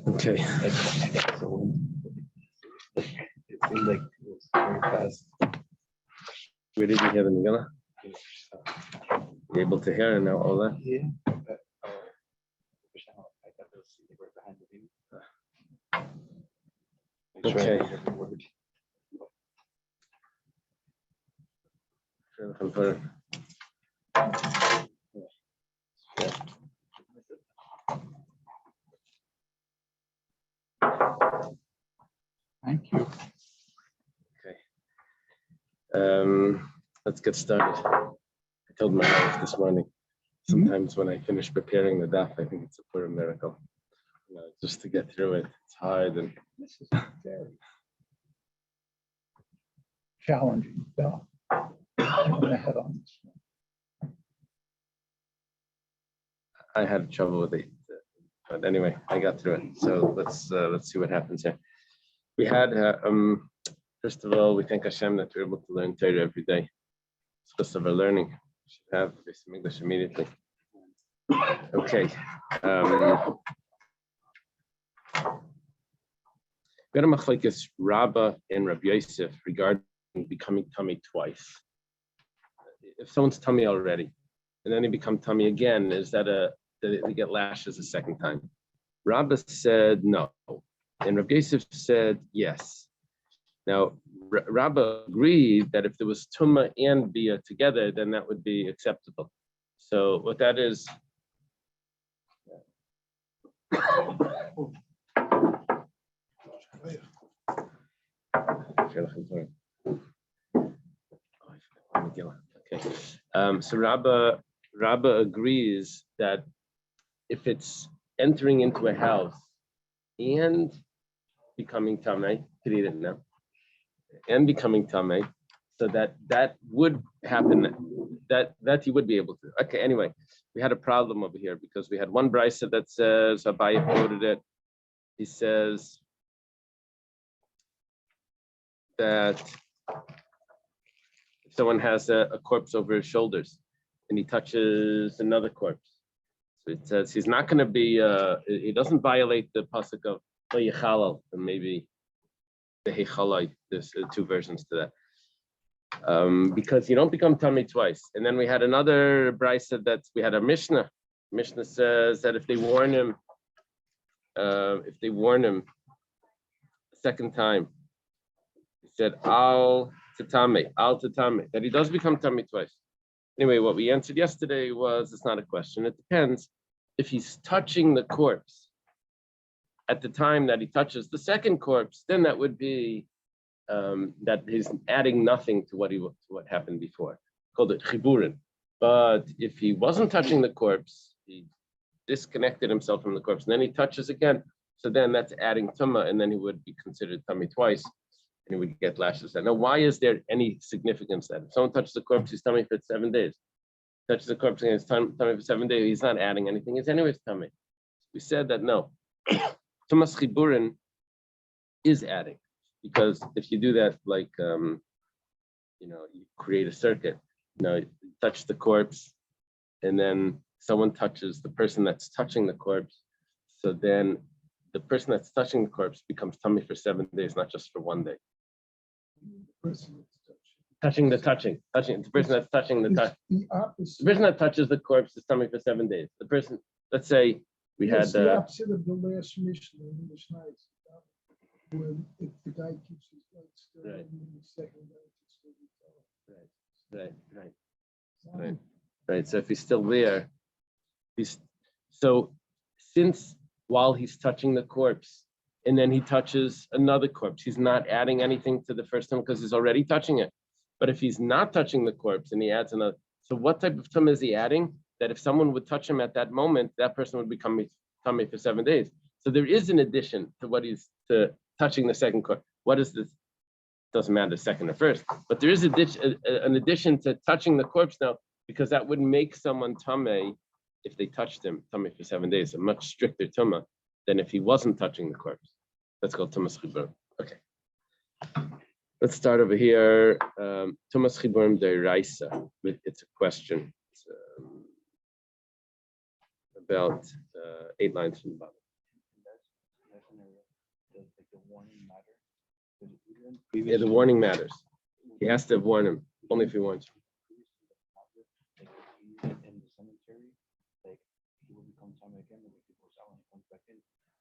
Okay. It seemed like it was very fast. Where did you hear the Megillah? You able to hear now all that? Yeah. But, I thought it was right behind the view. Okay. Every word. Thank you. Okay. Let's get started. I told my wife this morning, sometimes when I finish preparing the daf, I think it's a pure miracle. Just to get through it, it's hard. And this is very challenging stuff. I'm ahead on this one. I had trouble with it, but anyway, I got through it. So let's see what happens here. We had first of all, we thank Hashem that we're able to learn Torah every day. It's because of our learning. We should have some English immediately. Okay. We had a machlokes Rabbah and Rabbi Yosef regarding becoming tummy twice. If someone's tummy already, and then they become tummy again, is that they get lashes a second time? Rabbah said no, and Rabbi Yosef said yes. Now, Rabbah agreed that if there was tumah and bia together, then that would be acceptable. So what that is. Okay. So Rabbah agrees that if it's entering into a house and becoming tamei, could eat it now, and becoming tamei, so that would happen. That he would be able to. Okay. Anyway, we had a problem over here because we had one brisa that says Abaye quoted it. He says that if someone has a corpse over his shoulders and he touches another corpse, so it says he's not going to be. He doesn't violate the pasuk of Yechalal, and maybe the Hechalai. There's two versions to that. Because you don't become tummy twice. And then we had another brisa that we had a Mishnah. Mishnah says that if they warn him a second time, he said al tatame, that he does become tummy twice. Anyway, what we answered yesterday was it's not a question. It depends. If he's touching the corpse at the time that he touches the second corpse, then that would be that he's adding nothing to what happened before. Called it chiburin. But if he wasn't touching the corpse, he disconnected himself from the corpse, and then he touches again. So then that's adding tumah, and then he would be considered tummy twice, and he would get lashes. Now, why is there any significance that if someone touches the corpse, he's tummy for 7 days? Touches the corpse and he's tummy for 7 days. He's not adding anything. It's anyways tummy. We said that no, tumas chiburin is adding. Because if you do that, like, you create a circuit, you touch the corpse, and then someone touches the person that's touching the corpse. So then the person that's touching the corpse becomes tummy for 7 days, not just for 1 day. Touching. The person that's touching the touch. The person that touches the corpse is tummy for 7 days. The person, let's say we had the opposite of the last Mishnah in English nights. When if the guy keeps his leg still, right. And the second guy can still be Right. So if he's still there, since while he's touching the corpse, and then he touches another corpse, he's not adding anything to the first time because he's already touching it. But if he's not touching the corpse and he adds another, so what type of tumah is he adding? That if someone would touch him at that moment, that person would become tummy for 7 days. So there is an addition to what he's touching the second corpse. What is this? Doesn't matter second or first, but there is an addition to touching the corpse now, because that would make someone tamei if they touched him tamei for 7 days, a much stricter tumah than if he wasn't touching the corpse. That's called tumas chibur. Okay. Let's start over here. Tumas chiburim deiraisa. It's a question. It's about 8 lines from the bottom. In that scenario, does like the warning matter? Because even Yeah, the warning matters. He has to warn him only if he wants. like if he's in the cemetery, like he will become Tommy again, and if he goes out and he comes back in,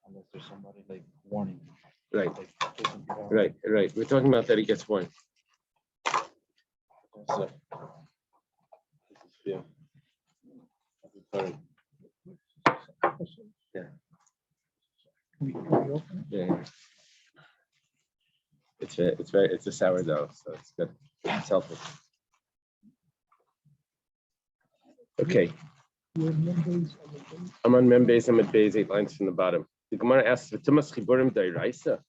unless there's somebody like warning. Right, Like, chasing people out. right. We're talking about that he gets warned. So, yeah. Sorry. Yeah. We open Yeah. It's a sourdough, so it's good. It's healthy. Okay, We're members of the base. I'm on Membeis. I'm at Beis, 8 lines from the bottom. The Gemara asks, "V'tumas chiburim dairaisa."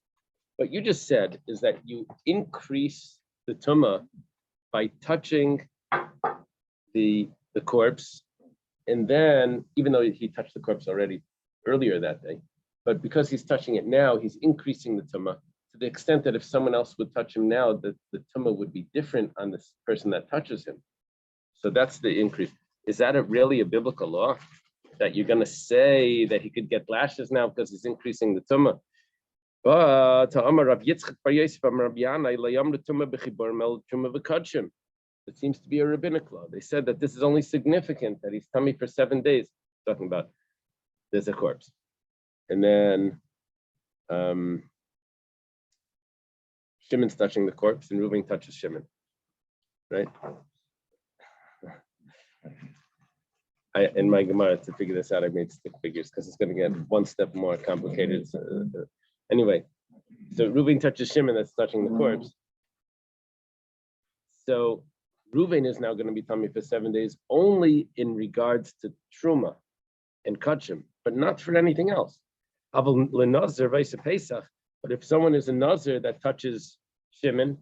What you just said is that you increase the tuma by touching the corpse, and then even though he touched the corpse already earlier that day, but because he's touching it now, he's increasing the tuma to the extent that if someone else would touch him now, the tuma would be different on this person that touches him. So that's the increase. Is that really a biblical law? That you're going to say that he could get lashes now because he's increasing the tuma? But it seems to be a rabbinic law. They said that this is only significant that he's tummy for 7 days. Talking about there's a corpse, and then Shimon's touching the corpse, and Reuven touches Shimon. Right? In my Gemara to figure this out, I made stick figures because it's going to get one step more complicated. So, anyway, so Reuven touches Shimon, that's touching the corpse. So Reuven is now going to be tummy for 7 days only in regards to truma and kachim, but not for anything else. But if someone is a Nazir that touches Shimon,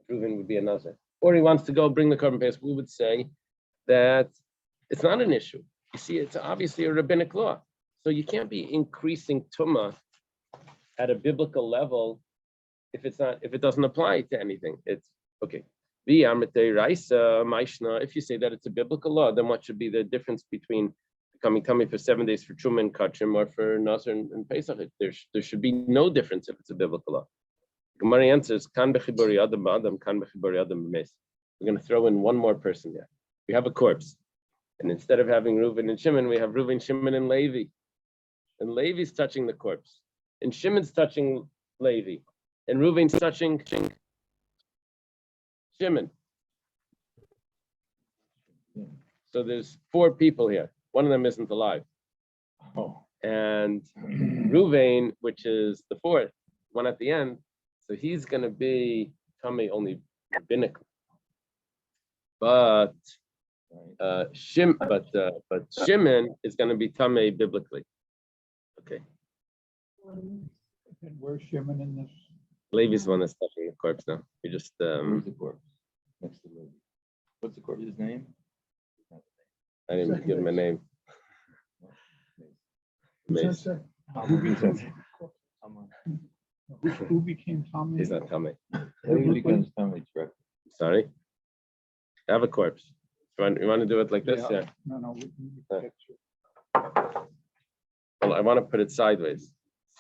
Reuven would be a Nazir. Or he wants to go bring the carbon paste, we would say that it's not an issue. You see, it's obviously a rabbinic law. So you can't be increasing tuma at a biblical level if it doesn't apply to anything. It's okay. If you say that it's a biblical law, then what should be the difference between becoming tummy for 7 days for truma and kachim or for Nazir and Pesach? There should be no difference if it's a biblical law. Gemara answers, kan b'chiburi adam b'adam, kan b'chiburi adam b'mes. We're going to throw in one more person there. We have a corpse. And instead of having Reuven and Shimon, we have Reuven, Shimon, and Levi. And Levi's touching the corpse. And Shimon's touching Levi. And Reuven's touching Shimon. So there's 4 people here. One of them isn't alive. Oh. And Reuven, which is the 4th, one at the end, so he's going to be tummy only rabbinically. But Shimon is going to be tummy biblically. Okay. And where's Shimon in this? Levi's the one that's touching the corpse now. We just Where's the corpse? Next to Levi. What's the corpse's name? I didn't even give him a name. Mace. Who became Tommy? He's not tummy. Who becomes Tommy Trek? Sorry. I have a corpse. You want to do it like this? Yeah. No, we need a picture. Well, I want to put it sideways.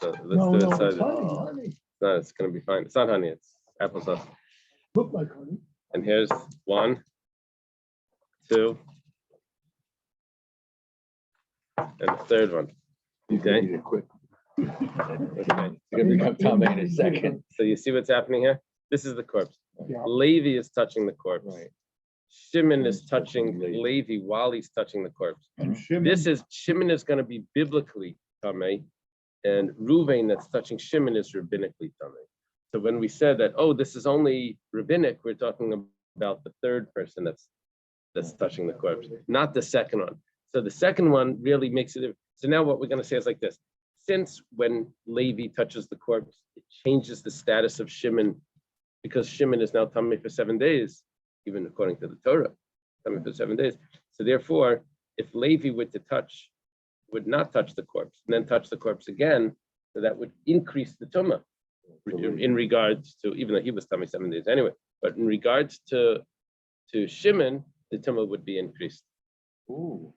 So let's No, do it it's sideways. honey. No, it's going to be fine. It's not honey. It's applesauce. Look like honey. And here's 1, 2, and the 3rd one. Okay. Quick. Okay. It's gonna become Tommy in a second. So you see what's happening here? This is the corpse. Yeah. Levi is touching the corpse. Right. Shimon is touching Levi while he's touching the corpse. And Shimon. Shimon is going to be biblically tamei, and Reuven that's touching Shimon is rabbinically tamei. So when we said that, oh, this is only rabbinic, we're talking about the 3rd person that's touching the corpse, not the 2nd one. So the 2nd one really makes it. So now what we're going to say is like this: since when Levi touches the corpse, it changes the status of Shimon, because Shimon is now tamei for 7 days. Even according to the Torah, coming for 7 days. So therefore, if Levi would not touch the corpse, and then touch the corpse again, so that would increase the tumah in regards to, even though he was tummy 7 days anyway, but in regards to Shimon, the tumah would be increased. Ooh.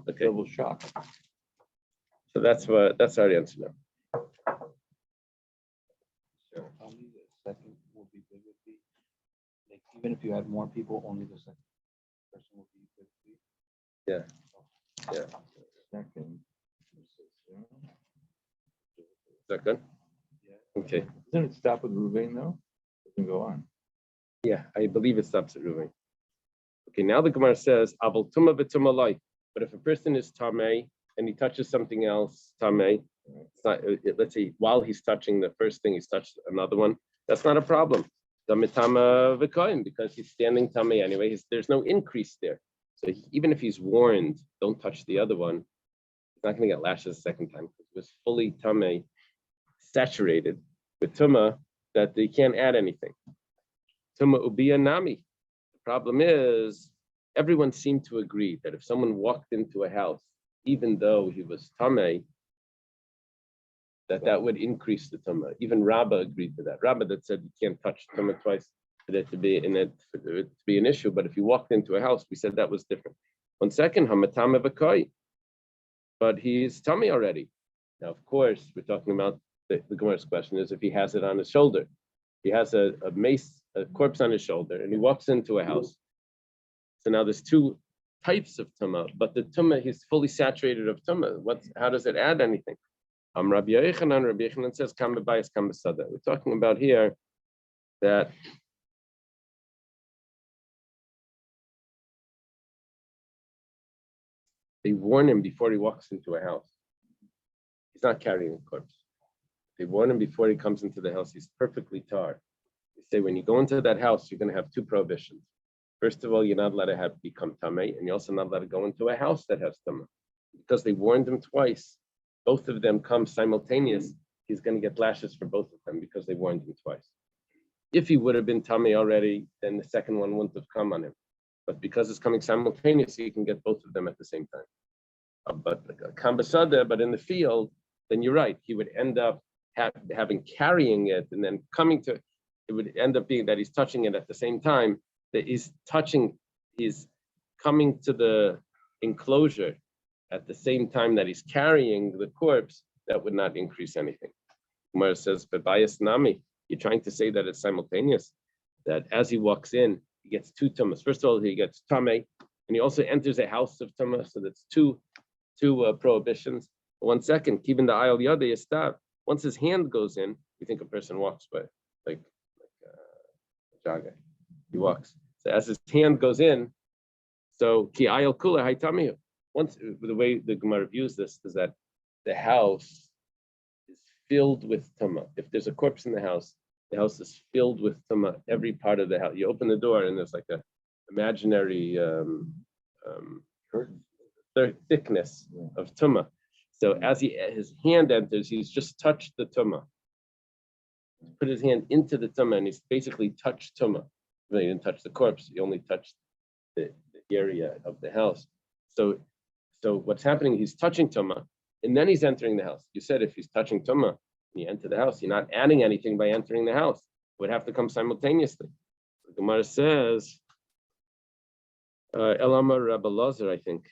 Okay. Double shock. So that's our answer now. So only the second will be good with you. Like even if you had more people, only the second person will be good with you. Yeah. Second. Is that good? Yeah. Okay. Doesn't it stop with Ruvain though? It can go on. Yeah, I believe it stops at Ruvain. Okay, now the Gemara says, Aval tuma v'tuma loy. But if a person is tamei and he touches something else, tamei, it's not, let's say while he's touching the first thing, he's touched another one, that's not a problem. Damitama v'koim, because he's standing tamei anyway, there's no increase there. So even if he's warned, don't touch the other one, he's not going to get lashes the second time because it was fully tamei, saturated with tuma that they can't add anything. Tuma ubiya nami. The problem is everyone seemed to agree that if someone walked into a house, even though he was tamei, that would increase the tuma. Even Rabbah agreed to that. Rabbah that said you can't touch tuma twice for it to be an issue. But if you walked into a house, we said that was different. 1 second, hamatame v'koi, but he's tummy already. Now, of course, we're talking about the Gemara's question is if he has it on his shoulder. He has a corpse on his shoulder, and he walks into a house. So now there's two types of tumah, but the tumah he's fully saturated of tumah. How does it add anything? Rabbi Yochanan says, "Kam b'bayis, kam b'sada." We're talking about here that they warn him before he walks into a house. He's not carrying a corpse. They warn him before he comes into the house. He's perfectly tar. They say when you go into that house, you're going to have two prohibitions. First of all, you're not allowed to become tamei, and you're also not allowed to go into a house that has tamei. Because they warned him twice, both of them come simultaneous. He's going to get lashes for both of them because they warned him twice. If he would have been tamei already, then the second one wouldn't have come on him. But because it's coming simultaneously, you can get both of them at the same time. But in the field, then you're right. He would end up carrying it, and then it would end up being that he's touching it at the same time. That he's coming to the enclosure at the same time that he's carrying the corpse. That would not increase anything. Gemara says, "Bebayis nami." You're trying to say that it's simultaneous. That as he walks in, he gets two tumas. First of all, he gets tamei, and he also enters a house of tumah. So that's two prohibitions. 1 second, keeping the ayal yada yastav. Once his hand goes in, you think a person walks by, like a jogger. He walks. So as his hand goes in, so ki ayal kula haytamihu. Once the way the Gemara views this is that the house is filled with tumah. If there's a corpse in the house is filled with tumah. Every part of the house. You open the door and there's like a imaginary thickness of tumah. So as his hand enters, he's just touched the tumah. Put his hand into the tumah, and he's basically touched tumah. Well, he didn't touch the corpse; he only touched the area of the house. So what's happening? He's touching tumah, and then he's entering the house. You said if he's touching tumah and you enter the house, you're not adding anything by entering the house. It would have to come simultaneously. The Gemara says, Elamar Rabbi Lazar, I think.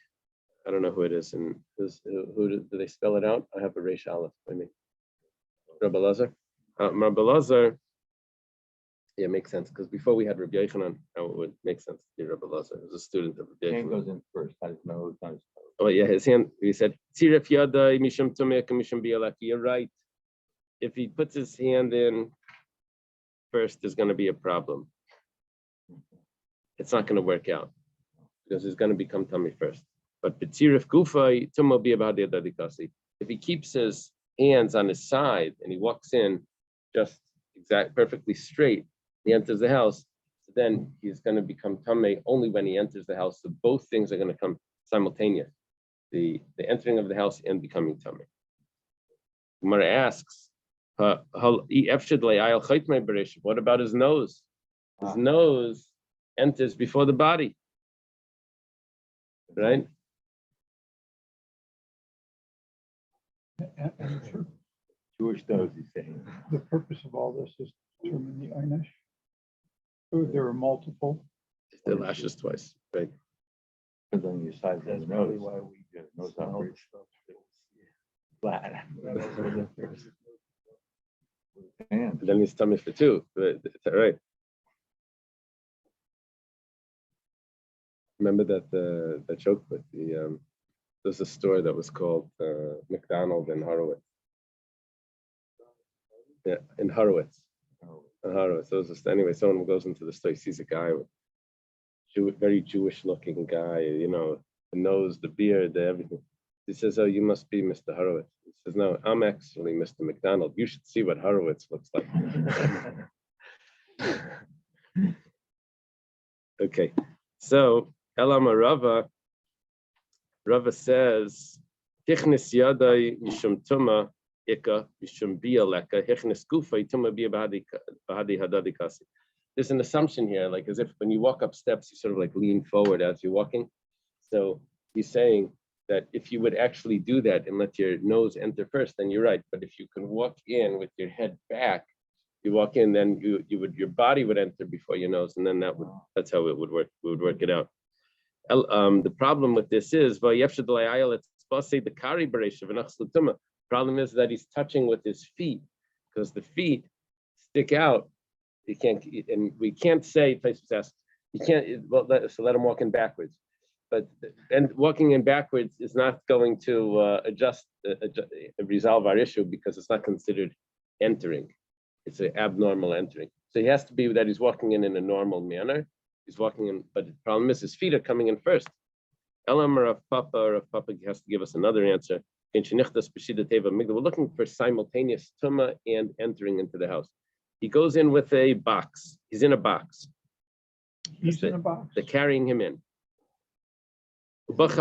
I don't know who it is, and who do they spell it out? I have a resh aleph. I mean, Rabbi Lazar. Rabbi Lazar. Yeah, it makes sense because before we had Rabbi Yochanan, it would make sense to be Rabbi Lazar. He was a student of Rabbi Hand Yochanan. goes in first, not his nose, not his toes. Oh yeah, his hand. He said, "Tziref yadai mishum tumek mishum bialak." You're right. If he puts his hand in first, there's going to be a problem. It's not going to work out because he's going to become tummy first. But b'tziref gufay tumo bi'abadi adadikasi. If he keeps his hands on his side and he walks in just perfectly straight, he enters the house. Then he's going to become tummy only when he enters the house. So both things are going to come simultaneous: the entering of the house and becoming tummy. Gemara asks, "What about his nose? His nose enters before the body, right?" And Jewish nose, he's saying. the purpose of all this is to determine the einish. So there are multiple. The lashes twice, right? Depends on your size of That's the probably nose. why we Yeah, nose operation. Flat. And And then he's tummy for two. But it's all right. Remember that joke with the there's a store that was called McDonald in Horowitz. Yeah, in Horowitz. In Horowitz. So it was just, anyway, someone goes into the store, sees a guy with very Jewish looking guy, you know, the nose, the beard, the everything. He says, "Oh, you must be Mr. Horowitz." He says, "No, I'm actually Mr. McDonald. You should see what Horowitz looks like." Okay, so Elama Rava says, "Hichnis yadai mishum tuma ika mishum bia leka hichnis gufay tuma bia bahadi hadadi kasi." There's an assumption here, like as if when you walk up steps, you sort of like lean forward as you're walking. So he's saying that if you would actually do that and let your nose enter first, then you're right. But if you can walk in with your head back, you walk in, then your body would enter before your nose, and then that's how it would work. We would work it out. The problem with this is the problem is that he's touching with his feet, because the feet stick out. You can't, and we can't say, you can't, well, let him walk in backwards. But and walking in backwards is not going to resolve our issue, because it's not considered entering. It's an abnormal entering. So he has to be that he's walking in a normal manner. He's walking in, but the problem is his feet are coming in first. Elam or Papa has to give us another answer. We're looking for simultaneous tuma and entering into the house. He goes in with a box. He's in a box. He's in a box. They're carrying him in. Someone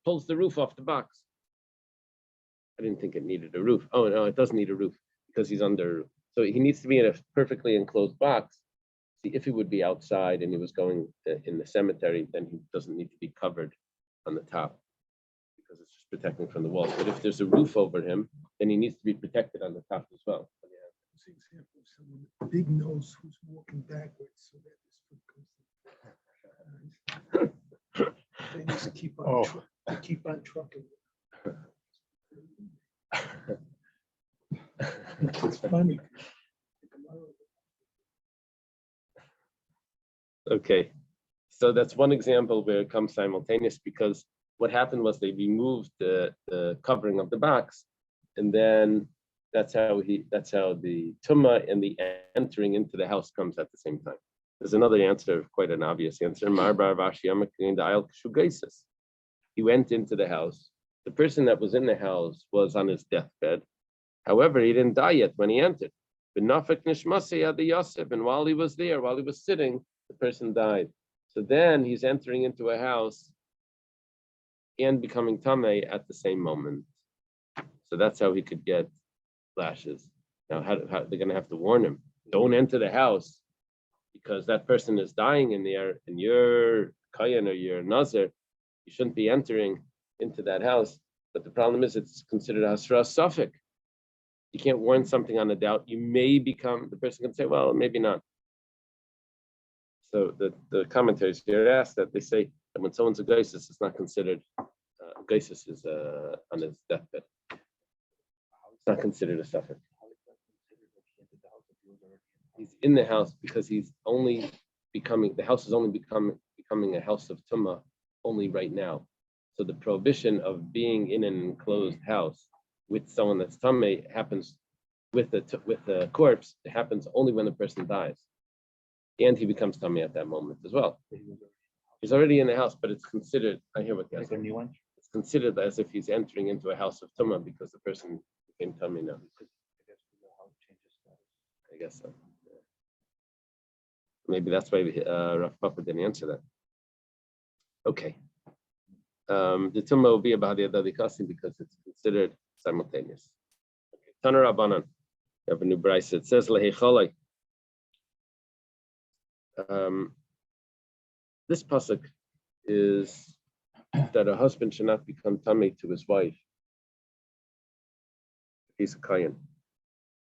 pulls the roof off the box. I didn't think it needed a roof. Oh no, it does need a roof because he's under a roof. So he needs to be in a perfectly enclosed box. See, if he would be outside and he was going in the cemetery, then he doesn't need to be covered on the top, because it's just protecting from the walls. But if there's a roof over him, then he needs to be protected on the top as well. It's an example of someone with big nose who's walking backwards, so that this foot comes. They need to keep on, keep on trucking. It's funny. Okay, so that's one example where it comes simultaneous, because what happened was they removed the covering of the box, and then that's how the tumma and the entering into the house comes at the same time. There's another answer, quite an obvious answer. He went into the house. The person that was in the house was on his deathbed. However, he didn't die yet when he entered. And while he was there, while he was sitting, the person died. So then he's entering into a house and becoming tamei at the same moment. So that's how he could get lashes. Now, how they're going to have to warn him, don't enter the house, because that person is dying in there, and you're Kayan or you're Nazir, you shouldn't be entering into that house. But the problem is it's considered Hasra Suffolk. You can't warn something on a doubt. You may become, the person can say, well, maybe not. So the commentaries here ask that they say that when someone's a geisus, it's not considered, geisus is on his deathbed. It's not considered a Suffolk. He's in the house because he's only becoming, the house is only becoming a house of Tumma only right now. So the prohibition of being in an enclosed house with someone that's Tammeh happens with the corpse. It happens only when the person dies. And he becomes Tammeh at that moment as well. He's already in the house, but it's considered, I hear what you're saying. It's considered as if he's entering into a house of Tumma because the person became Tammeh now. I guess so. Yeah. Maybe that's why Rav Papa didn't answer that. Okay. The Tumma will be about the Adadikasi because it's considered simultaneous. Okay. Tana Rabbanan. We have a new brayso. It says Lehechalai. This pasuk is that a husband should not become tamei to his wife. He's a kayan.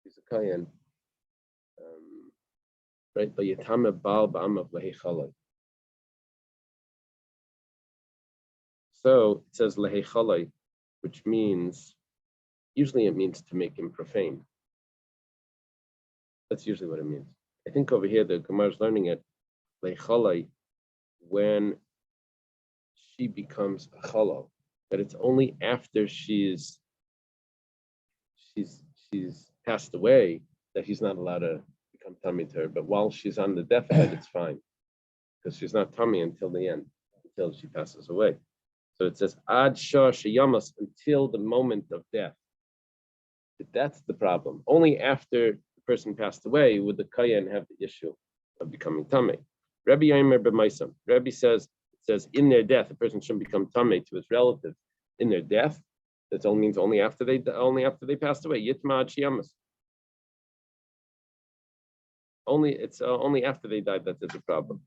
He's a kayan. Right? But yatame bal ba'amav lehechalai. So it says lehechalai, which means, usually it means to make him profane. That's usually what it means. I think over here the Gemara is learning it, lehechalai, when she becomes a chalal, that it's only after she's passed away that he's not allowed to become tummy to her. But while she's on the deathbed, it's fine, because she's not tummy until the end, until she passes away. So it says ad shah sheyamas, until the moment of death. That's the problem. Only after the person passed away would the kayan have the issue of becoming tummy. Rabbi Yomer b'maisam. Rabbi says, it says in their death, a person shouldn't become tummy to his relatives in their death. That only means only after they passed away. Yitma ad sheyamas. Only after they died that there's a problem.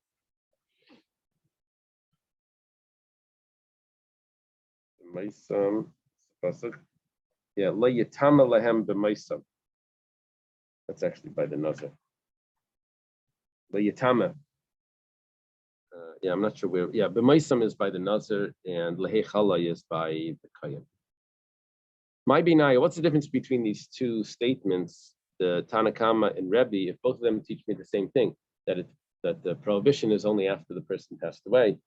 Yeah, la yitama lahem b'maisam. That's actually by the Nazir. La yitama. Yeah, I'm not sure where. Yeah, b'maisam is by the Nazir, and lehechalai is by the Chaim. My binaya, what's the difference between these two statements, the Tanakama and Rebbe, if both of them teach me the same thing, that the prohibition is only after the person passed away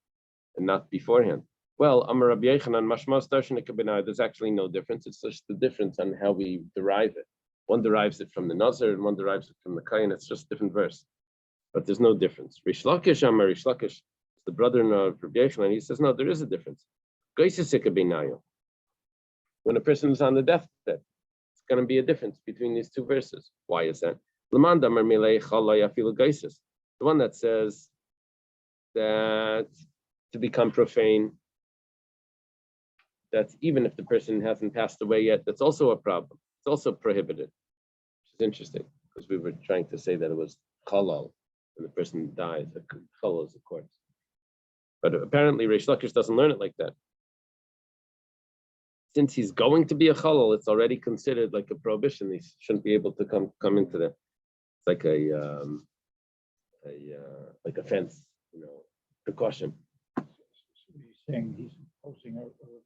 and not beforehand? Well, Amar Rabbi Yechanan, Mashmas Darshanika B'nai, there's actually no difference. It's just the difference on how we derive it. One derives it from the Nazir and one derives it from the Chaim. It's just a different verse. But there's no difference. Rish Lakish, Amar Rish Lakish, the brother-in-law of Rabbi Yechanan, he says, no, there is a difference. When a person is on the deathbed, it's going to be a difference between these two verses. Why is that? The one that says that to become profane, that's even if the person hasn't passed away yet, that's also a problem. It's also prohibited, which is interesting, because we were trying to say that it was chalal when the person dies. Chalal is a corpse. But apparently Reish Lakish doesn't learn it like that. Since he's going to be a chalal, it's already considered like a prohibition. He shouldn't be able to come into the. It's like a fence, precaution. So he's saying he's imposing a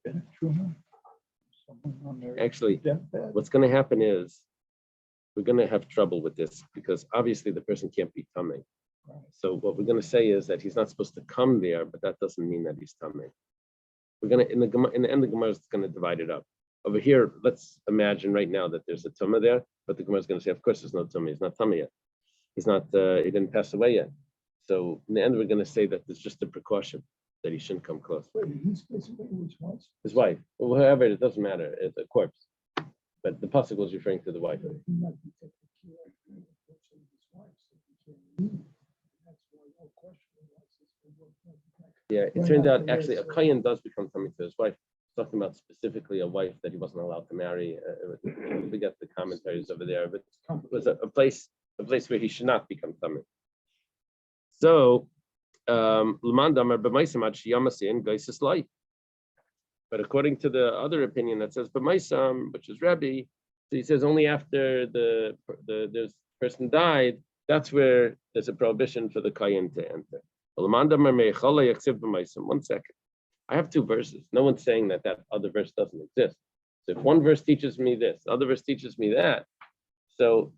rabbinic truma? Someone on their Actually, deathbed? what's going to happen is we're going to have trouble with this because obviously the person can't be tamei. Right. So what we're going to say is that he's not supposed to come there, but that doesn't mean that he's tamei. We're going to in the end the Gemara is going to divide it up. Over here, let's imagine right now that there's a tumah there, but the Gemara is going to say, of course, there's no tumah. He's not tumah yet. He's not. He didn't pass away yet. So in the end, we're going to say that there's just a precaution that he shouldn't come close. Wait, he's basically his wife. His wife, well, whoever, it doesn't matter. It's a corpse, but the pasuk was referring to the wife. He might be taking care of his wife, so he can't leave. That's why no question. Yeah, it turned out actually a kohen does become coming to his wife. Talking about specifically a wife that he wasn't allowed to marry. We got the commentaries over there, but it was a place where he should not become coming. So, but according to the other opinion that says b'maisam, which is Rebbe, so he says only after the person died, that's where there's a prohibition for the kohen to enter. 1 second. I have two verses. No one's saying that other verse doesn't exist. So if one verse teaches me this, the other verse teaches me that. So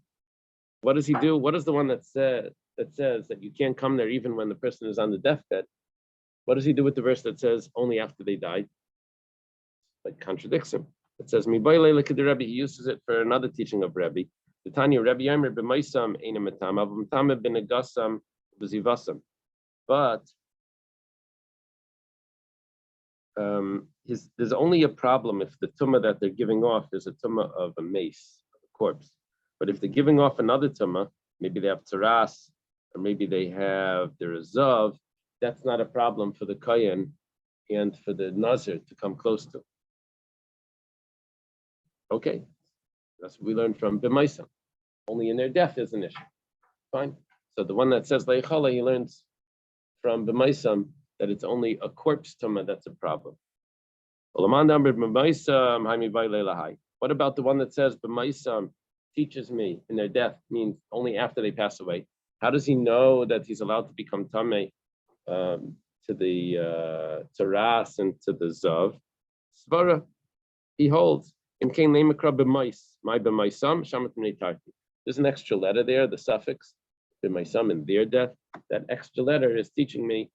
what does he do? What is the one that says that you can't come there even when the person is on the deathbed? What does he do with the verse that says only after they died? Like contradicts him. It says he uses it for another teaching of Rebbe. The Tanya Rebbe Yomer b'maisam eina metama, b'metama b'negasam b'zivasam. But there's only a problem if the tumah that they're giving off is a tumah of a mace, of a corpse. But if they're giving off another tumah, maybe they have taras, or maybe they have the rezav, that's not a problem for the kohen and for the nazir to come close to. Okay, that's what we learned from b'maisa. Only in their death is an issue. Fine. So the one that says leichala, he learns from b'maisam that it's only a corpse tumah that's a problem. What about the one that says b'maisam teaches me in their death, means only after they pass away? How does he know that he's allowed to become tamei to the Taras and to the Zav. Svara, he holds. There's an extra letter there, the suffix, b'maisam, in their death. That extra letter is teaching me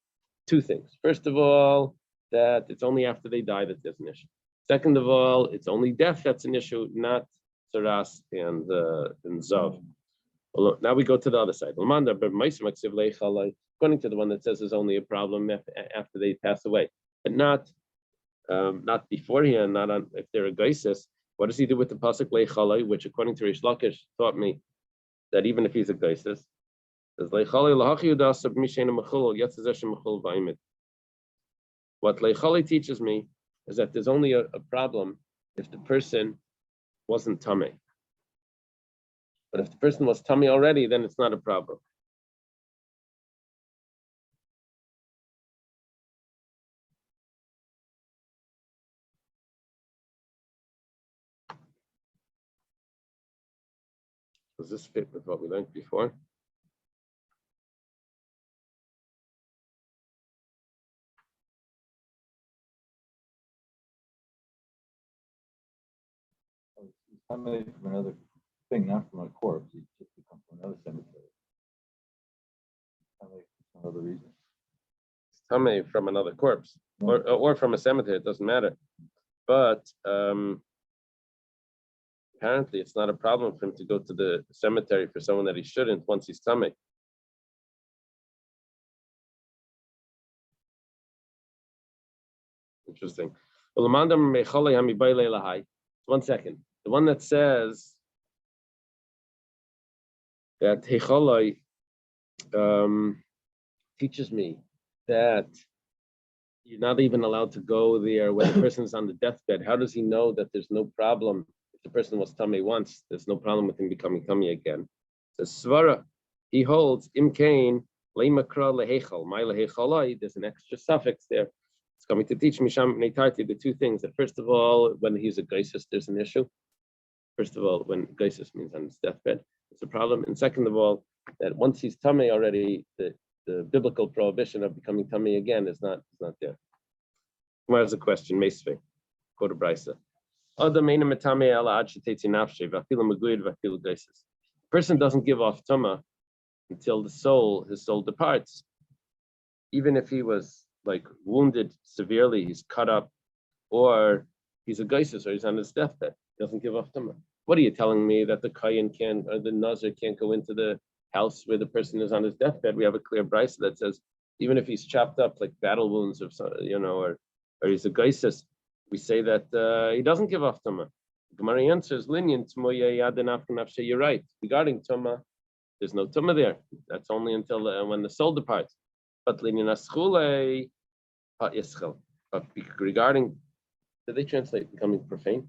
two things. First of all, that it's only after they die that there's an issue. Second of all, it's only death that's an issue, not Saras and Zav. Well, now we go to the other side. According to the one that says there's only a problem after they pass away, but not beforehand, not on if they're a geisis. What does he do with the pasuk leichalai, which according to Rish Lakish taught me that even if he's a geisis, says leichalai lahachi udasab mishena mechul yetzazeshem mechul va'imid. What leichalai teaches me is that there's only a problem if the person wasn't tamei. But if the person was tamei already, then it's not a problem. Does this fit with what we learned before? It's coming from another thing, not from a corpse. It's just to come from another cemetery. Coming for some other reason. It's tamei from another corpse, or from a cemetery. It doesn't matter. But apparently, it's not a problem for him to go to the cemetery for someone that he shouldn't once he's tamei. Interesting. One second. The one that says that Hecholai teaches me that you're not even allowed to go there when the person's on the deathbed. How does he know that there's no problem? If the person was tamei once, there's no problem with him becoming tamei again. So Svara, he holds imkain leimakra lehechal, my lehechalai. There's an extra suffix there. It's coming to teach Misham Neitarti the two things. That first of all, when he's a geisus, there's an issue. First of all, when geisus means on his deathbed, it's a problem. And second of all, that once he's tamei already, the biblical prohibition of becoming tamei again is not there. Where's the question? Meisvei, go to Brisa. Person doesn't give off tama until his soul departs. Even if he was like wounded severely, he's cut up, or he's a geisus, or he's on his deathbed, he doesn't give off tama. What are you telling me that the Chaim can, or the Nazir can't go into the house where the person is on his deathbed? We have a clear brisa that says even if he's chopped up like battle wounds or or he's a geisus, we say that he doesn't give off tama. Gemara answers, you're right. Regarding tama, there's no tama there. That's only until when the soul departs. But regarding, did they translate becoming profane?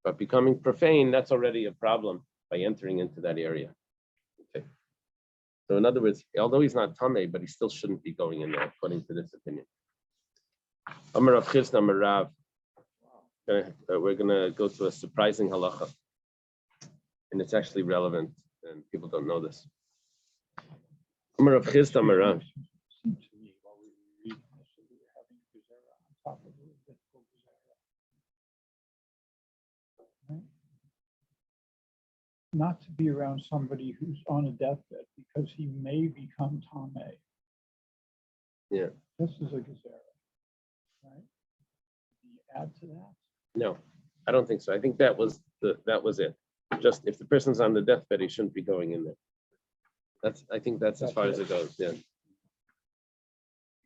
But becoming profane, that's already a problem by entering into that area. Okay. So in other words, although he's not tamei, but he still shouldn't be going in there, according to this opinion. Amar Rav Chisda, Amar Rav. We're going to go to a surprising halacha, and it's actually relevant, and people don't know this. Amar Rav Chisda, Amar Rav. Seems to me while we were reading this, that we were having gezerah on top of the Levitical gezerah. Right? Not to be around somebody who's on a deathbed because he may become tamei. Yeah. This is a gezerah, right? Do you add to that? No, I don't think so. I think that was it. Just if the person's on the deathbed, he shouldn't be going in there. I think that's as far as it goes. Yeah.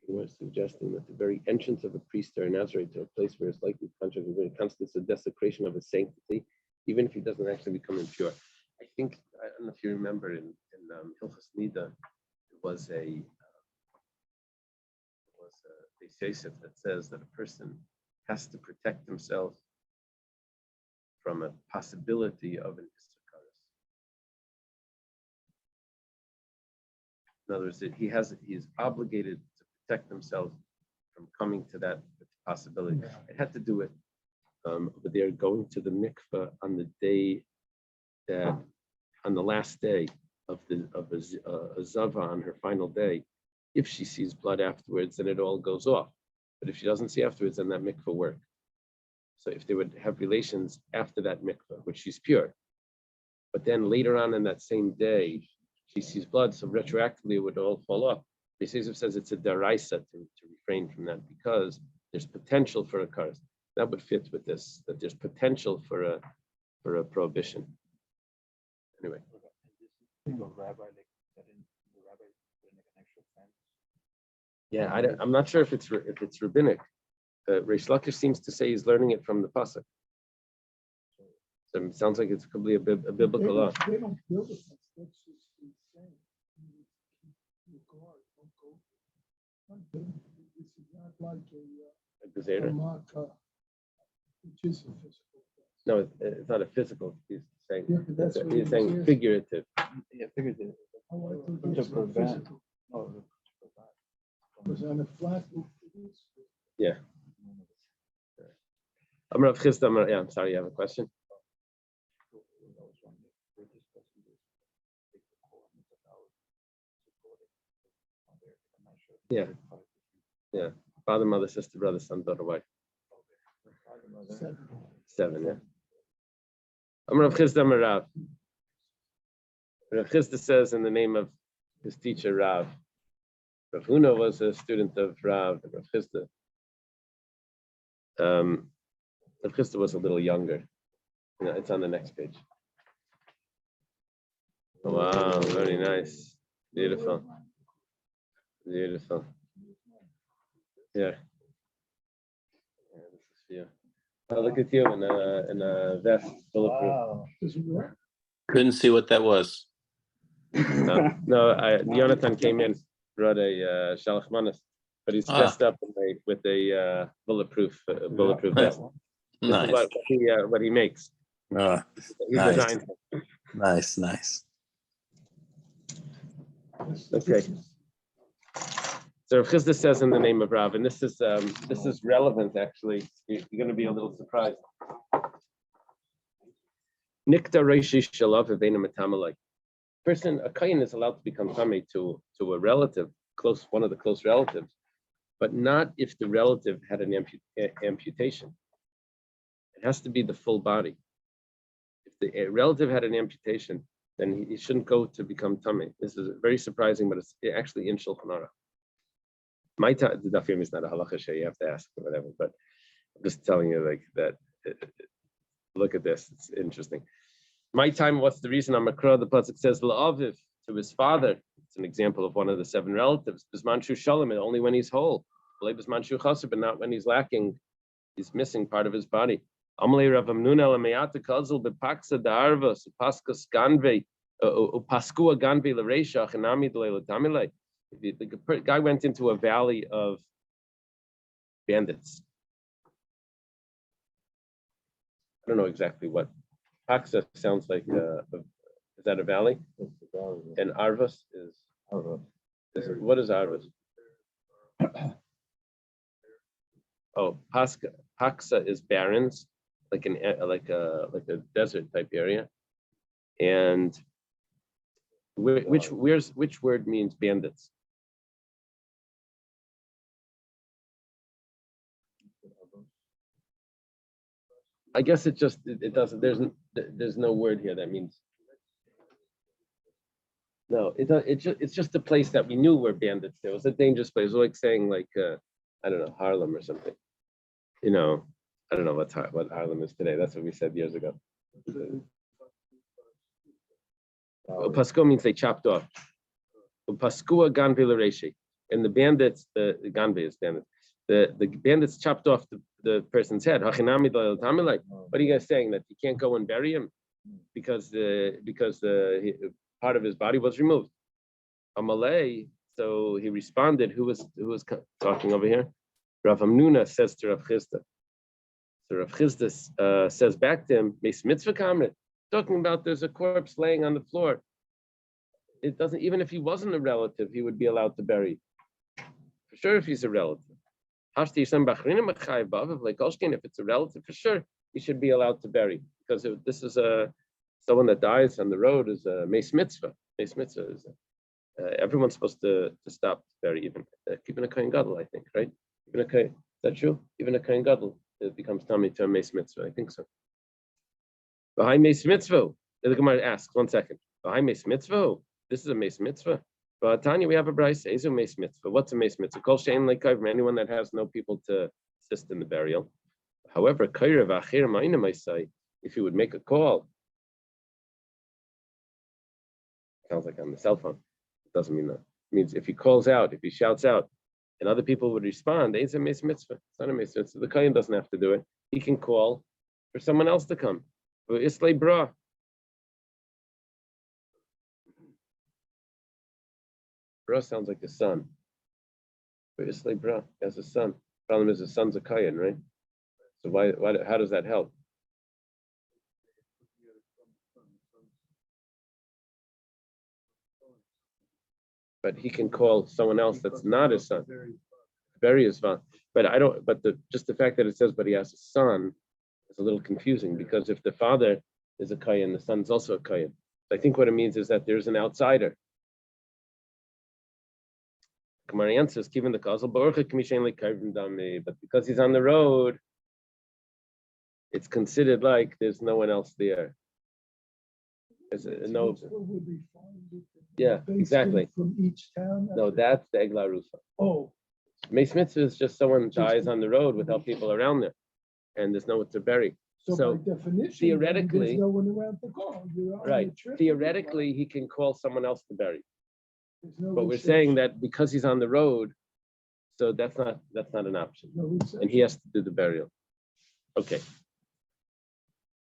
We're suggesting that the very entrance of a priest or a Nazarite to a place where it's likely contract constitutes a desecration of his sanctity, even if he doesn't actually become impure. I don't know if you remember in Hilchos Nida, there was a Beisesef that says that a person has to protect himself from a possibility of an istikaris. In other words, he is obligated to protect himself from coming to that possibility. It had to do with but they're going to the mikveh on the day on the last day a zava on her final day. If she sees blood afterwards, then it all goes off. But if she doesn't see afterwards, then that mikvah works. So if they would have relations after that mikvah, which she's pure, but then later on in that same day, she sees blood, so retroactively it would all fall off. Yosef says it's a daraisa to refrain from that because there's potential for a curse. That would fit with this, that there's potential for a prohibition. Anyway. Yeah, I'm not sure if it's rabbinic. Reish Lakish seems to say he's learning it from the pasuk. So it sounds like it's probably a biblical law. They don't build a fence. That's just insane. Your guard don't go. This is not like a Gezerah? marker, which is a physical fence. No, it's not a physical. He's saying Yeah, but that's what he's he saying was figurative. Yeah, figurative. Oh, I thought To this was prevent. physical. No, to prevent. Was on a flat roof. It is. Yeah. I'm sorry, you have a question? Yeah. Yeah. Father, mother, sister, brother, son, daughter, wife. 7, yeah. I'm Rav Chisda Rav. Rav Chisda says in the name of his teacher Rav. Rav Huna was a student of Rav Chisda. Rav Chisda was a little younger. It's on the next page. Wow, very nice. Beautiful. Beautiful. Yeah. This is for you. Oh, look at you in a vest bulletproof. Wow. Does it work? Couldn't see what that was. No, Jonathan came in, brought a shalach manas, but he's dressed up with a bulletproof vest. This Nice. is what he makes. He Nice. designed it. Nice. Okay. So Rav Chisda says in the name of Rav, and this is relevant actually. You're going to be a little surprised. Nikta reishi shalav v'veina metamalai. Person, a kain is allowed to become tamei to a relative, one of the close relatives, but not if the relative had an amputation. It has to be the full body. If the relative had an amputation, then he shouldn't go to become tamei. This is very surprising, but it's actually in Shulchan Aruch. My time, the Daf Yomi is not a halacha shei, you have to ask or whatever, but I'm just telling you like that. Look at this, it's interesting. My time, what's the reason? I'm Makra, the pasuk says la'aviv, to his father. It's an example of one of the 7 relatives. Bismanshu shalom, and only when he's whole. Bismanshu chaser, but not when he's lacking. He's missing part of his body. Amalei Rav Amnuna elameata kazul bepaksa da'arva supaskas ganve upaskua ganve l'reisha chanami d'leilatamilei. The guy went into a valley of bandits. I don't know exactly what. Paksa sounds like, is that a valley? And Arvas is what is Arvas? Oh, Paksa is barrens, like a desert type area. And which word means bandits? I guess it doesn't. There's no word here that means. No, it's just a place that we knew were bandits. There was a dangerous place. It was like saying like I don't know, Harlem or something. I don't know what Harlem is today. That's what we said years ago. Pasko means they chopped off. Paskua ganve l'reishi, and the bandits, the ganve is bandits. The bandits chopped off the person's head. What are you guys saying, that you can't go and bury him because part of his body was removed? Amalei. So he responded. Who was talking over here? Rav Amnuna says to Rav Chisda. So Rav Chisda says back to him, "Meis mitzvah kamret," talking about there's a corpse laying on the floor. It doesn't, even if he wasn't a relative, he would be allowed to bury. For sure, if he's a relative. Like if it's a relative, for sure, he should be allowed to bury, because if this is someone that dies on the road is a meis mitzvah. Mace mitzvah is everyone's supposed to stop bury, even keeping a kohen gadol, I think, right? Even a kohen, is that true? Even a kohen gadol, it becomes tummy to a mace mitzvah. I think so. Behind mace mitzvah, the Gemara asks, 1 second. Behind mace mitzvah, this is a mace mitzvah. But Tanya, we have a brayse. Ezu mace mitzvah. What's a mace mitzvah? Kol shein leikayv, anyone that has no people to assist in the burial. However, kayrev achir ma'ina say, if you would make a call, sounds like on the cell phone. It doesn't mean that. It means if he calls out, if he shouts out, and other people would respond, it's a mace mitzvah. It's not a mace mitzvah. The kohen doesn't have to do it. He can call for someone else to come. Islay bra. Bra sounds like a son. But Islay bra has a son. Problem is his son's a kohen, right? So why? How does that help? But he can call someone else that's not his son. Very is fine. But I don't. But just the fact that it says, but he has a son, is a little confusing because if the father is a kohen, the son's also a kohen. So I think what it means is that there's an outsider. Gemara answers, given the causal, but because he's on the road, it's considered like there's no one else there. No. Would be fine. Yeah, exactly. From each town. No, that's the Egla Rufa. Oh. Mace mitzvah is just someone dies on the road without people around there, and there's no one to bury. So by definition, theoretically, there's no one around to call. You're on right? a trip, Theoretically, he can call someone else to bury. there's no But we're restriction. saying that because he's on the road, so that's not an option, No restriction. and he has to do the burial. Okay.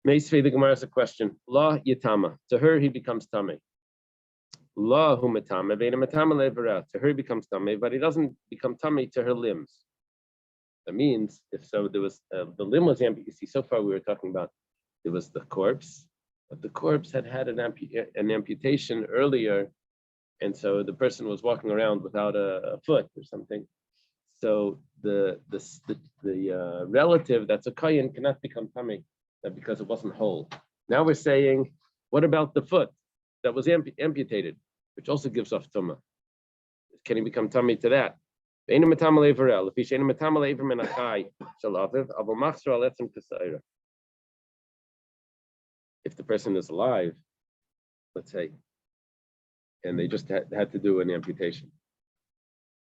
Meisvei, the Gemara has a question. La yitama. To her, he becomes tame. La hu matame. Veina matame levera. To her, he becomes tame, but he doesn't become tame to her limbs. That means, if so, there was the limb was amputated. You see, so far we were talking about there was the corpse, but the corpse had an amputation earlier, and so the person was walking around without a foot or something. So the relative that's a kohen cannot become tame because it wasn't whole. Now we're saying, what about the foot that was amputated, which also gives off tumah? Can he become tame to that? If the person is alive, let's say, and they just had to do an amputation.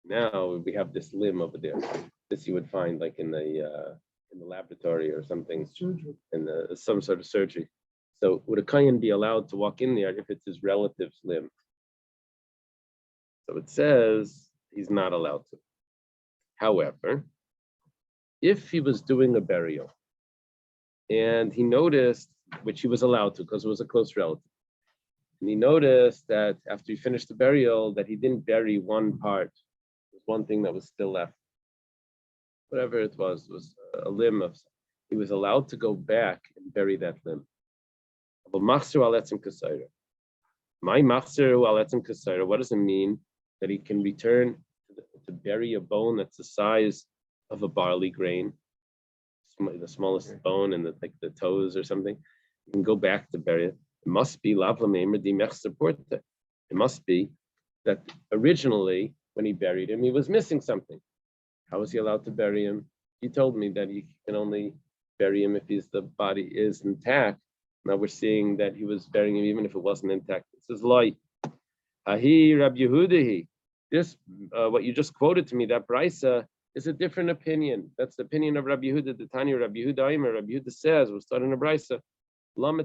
Now we have this limb over there. This you would find like in the laboratory or something, in some sort of surgery. So would a kohen be allowed to walk in there if it's his relative's limb? So it says he's not allowed to. However, if he was doing a burial and he noticed, which he was allowed to because it was a close relative, and he noticed that after he finished the burial that he didn't bury one part, there's one thing that was still left. Whatever it was a limb of, he was allowed to go back and bury that limb. My machzer, what does it mean that he can return to bury a bone that's the size of a barley grain, the smallest bone in like the toes or something? You can go back to bury it. It must be it must be that originally when he buried him, he was missing something. How was he allowed to bury him? He told me that he can only bury him if the body is intact. Now we're seeing that he was burying him even if it wasn't intact. It says, Loi, Ahi Rabbi Yehudahi. This, what you just quoted to me, that brisa, is a different opinion. That's the opinion of Rabbi Yehuda, the Tanya Rabbi Yehuda Aimer. Rabbi Yehuda says, we'll start in a brisa. Rabbi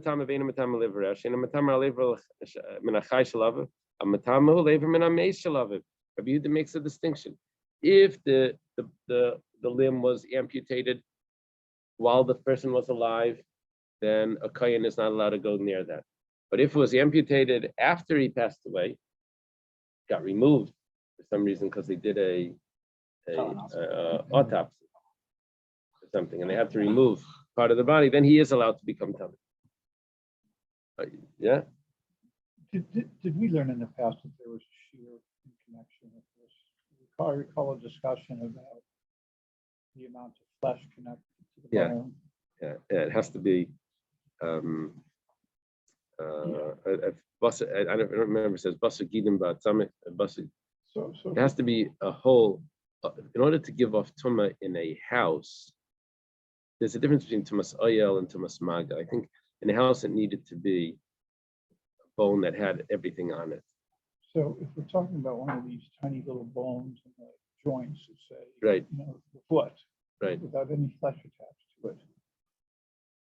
Yehuda makes a distinction. If the limb was amputated while the person was alive, then a kohen is not allowed to go near that. But if it was amputated after he passed away, got removed for some reason because they did a autopsy or something, and they had to remove part of the body, then he is allowed to become tummy. Yeah. Did we learn in the past that there was shear in connection with this? I recall a discussion about the amount of flesh connected to the bone. Yeah, it has to be. I don't remember. It says basa gidim ba'atzame. So It has to be a whole. In order to give off tumah in a house, there's a difference between tumas oyel and tumas maga. I think in a house it needed to be a bone that had everything on it. So if we're talking about one of these tiny little bones in the joints, say, Right. The foot, Right. without any flesh attached to it,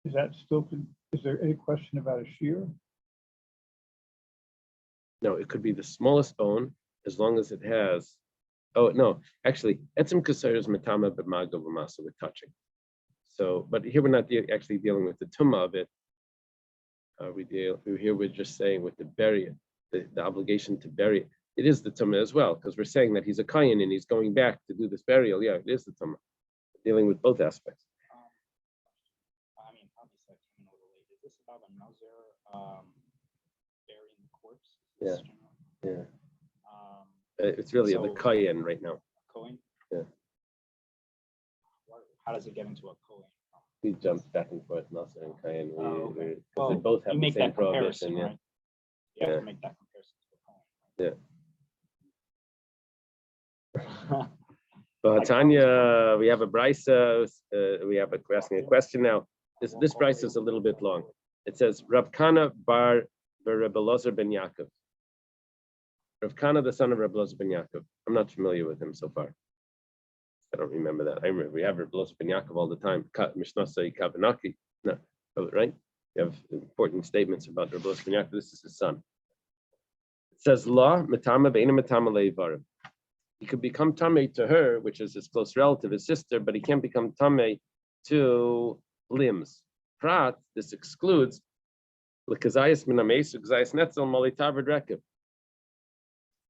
is that still, is there any question about a shear? No, it could be the smallest bone as long as it has. Oh no, actually, etzem kasar is matama b'maga v'masa. We're touching. So, but here we're not actually dealing with the tumah of it. We're just saying with the bury it, the obligation to bury it. It is the tumah as well, because we're saying that he's a kayin and he's going back to do this burial. Yeah, it is the tumah. Dealing with both aspects. I mean, obviously, is this about a Nazir burying the corpse? Yeah. Yeah. It's really So- the kayin right now. Cohen? Yeah. How does it get into a Cohen? We jumped back and forth, Nasser and kayin. Okay. Because they both have you the make same that comparison, prohibition. Yeah. right? You have Yeah. to make that comparison to a Cohen. But Tanya, we have a brisa. We're asking a question now. This brisa is a little bit long. It says Rav Kana bar Reb Elazar ben Yaakov. Rav Kana, the son of Reb Elazar ben Yaakov. I'm not familiar with him so far. I don't remember that. I remember we have Reb Elazar ben Yaakov all the time. Mishnah say Kavanaki. No, right? You have important statements about Reb Elazar ben Yaakov. This is his son. It says La Matama Ve'ina Matama Leivarim. He could become tamei to her, which is his close relative, his sister, but he can't become tamei to limbs. Prat, this excludes l'kazayis minamesu, kazayis netzel malitavid rekev.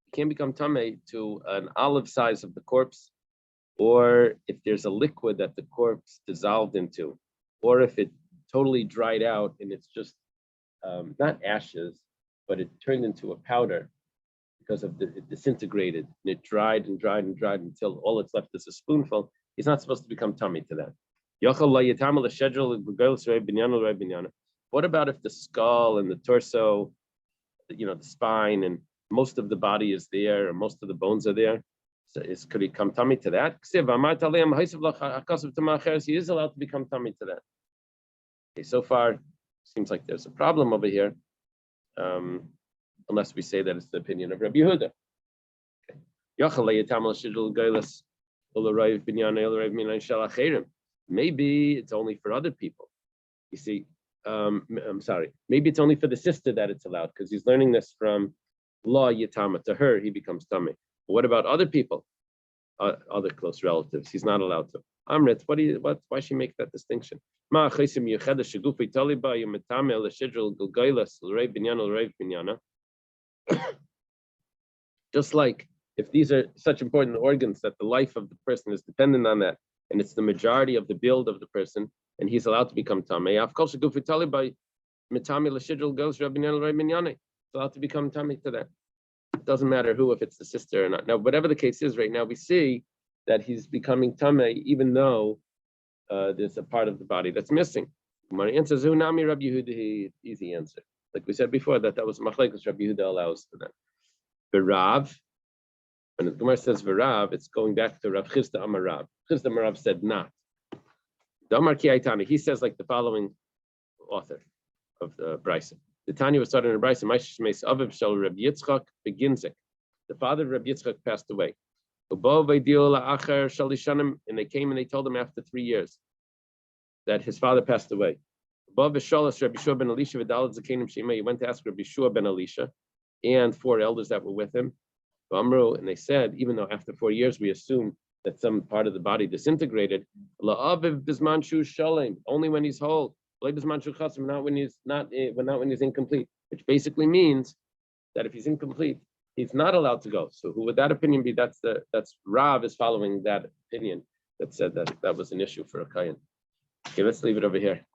He can't become tamei to an olive size of the corpse, or if there's a liquid that the corpse dissolved into, or if it totally dried out and it's just not ashes, but it turned into a powder. Because of it disintegrated and it dried and dried and dried until all that's left is a spoonful. He's not supposed to become tummy to that. What about if the skull and the torso, the spine and most of the body is there, or most of the bones are there? So could he come tummy to that? He is allowed to become tummy to that. Okay, so far seems like there's a problem over here. Unless we say that it's the opinion of Rabbi Yehuda. Maybe it's only for other people. You see, I'm sorry. Maybe it's only for the sister that it's allowed because he's learning this from law yitama. To her, he becomes tummy. But what about other people, other close relatives? He's not allowed to. Amrit, why she make that distinction? Just like if these are such important organs that the life of the person is dependent on that, and it's the majority of the build of the person, and he's allowed to become tamei. It's allowed to become tamei to that. It doesn't matter who, if it's the sister or not. Now, whatever the case is, right now we see that he's becoming tamei, even though there's a part of the body that's missing. My answer is Unami Rabbi Yehuda. Easy answer. Like we said before, that was machlekes Rabbi Yehuda allows for that. V'Rav, when the Gemara says V'Rav, it's going back to Rav Chisda Amar Rav. Chisda Amar Rav said not. The Amar Ki Aitani, he says like the following author of the Brisa. The Tanya was started in the Brisa. Ma'ashish Meis Aviv Shel Reb Yitzchak Beginzik. The father of Reb Yitzchak passed away. And they came and they told him after 3 years that his father passed away. He went to ask Rabbi Shua ben Elisha and 4 elders that were with him. And they said, even though after 4 years we assume that some part of the body disintegrated, only when he's whole, not when he's incomplete. Which basically means that if he's incomplete, he's not allowed to go. So who would that opinion be? That's Rav is following that opinion that said that was an issue for a kayin. Okay, let's leave it over here.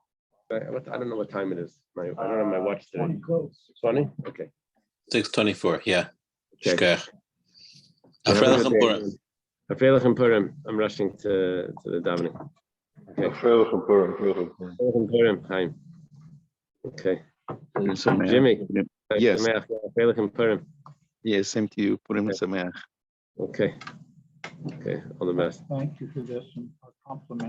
I don't know what time it is. I don't have my watch today. 20? Okay. 6:24. Yeah. Okay. Shkach. Have a Afreilach good and day, Purim. Afreilach and Purim. I'm rushing to the davening. Okay. Afreilach and Purim. Afreilach and Purim. Chaim. Okay. Jimmy. Yes. Sameach, Freilich and Purim. Yes, same to you. Purim Okay. Sameach. Okay. Okay, all the best. Thank you for this and our compliment.